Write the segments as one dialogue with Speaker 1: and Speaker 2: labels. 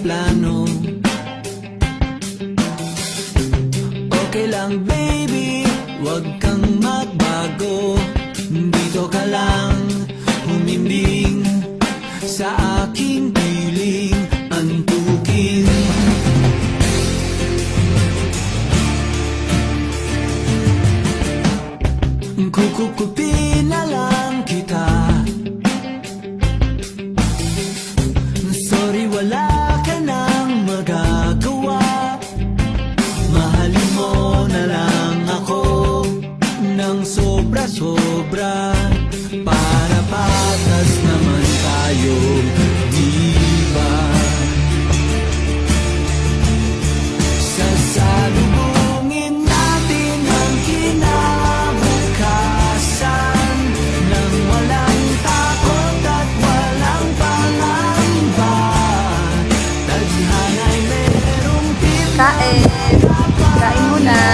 Speaker 1: plano. Okay lang baby, wag kang magbago. Dito ka lang humimbing sa aking piling antukin. Kukupin na lang kita. Sorry, wala ka nang magagawa. Mahalin mo na lang ako ng sobra-sobra, para patas naman tayo, di ba? Sasalubungin natin ang kinabukasan nang walang takot at walang pangamba. Tadhana'y merong
Speaker 2: Kain. Kain muna.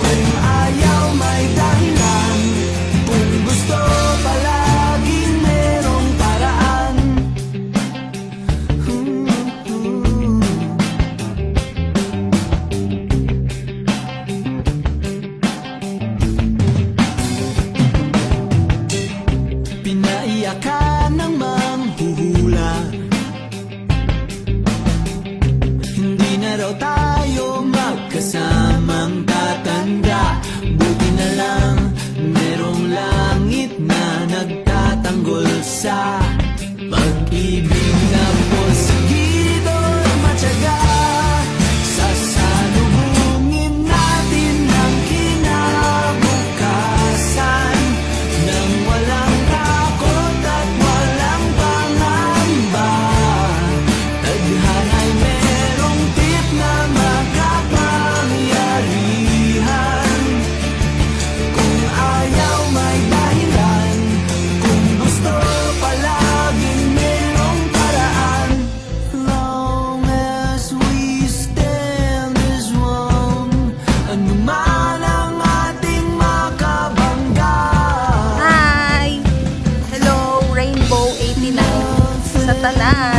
Speaker 1: kung ayaw may dahilan, kung gusto palaging merong paraan. Pinaiyak ka ng manghuhula, hindi na raw tayo magkasamang tatanda. Buti na lang merong langit na nagtatanggol sa pag-ibig na posigido at matyaga. Sasalubungin natin ang kinabukasan nang walang takot at walang pangamba. Tadhana'y merong tip na makapangyarihan. Kung ayaw may dahilan, kung gusto palaging merong paraan. Long as we stand as one, ano man ang ating makabangga.
Speaker 2: Hi! Hello, Rainbow 89 sa tanan.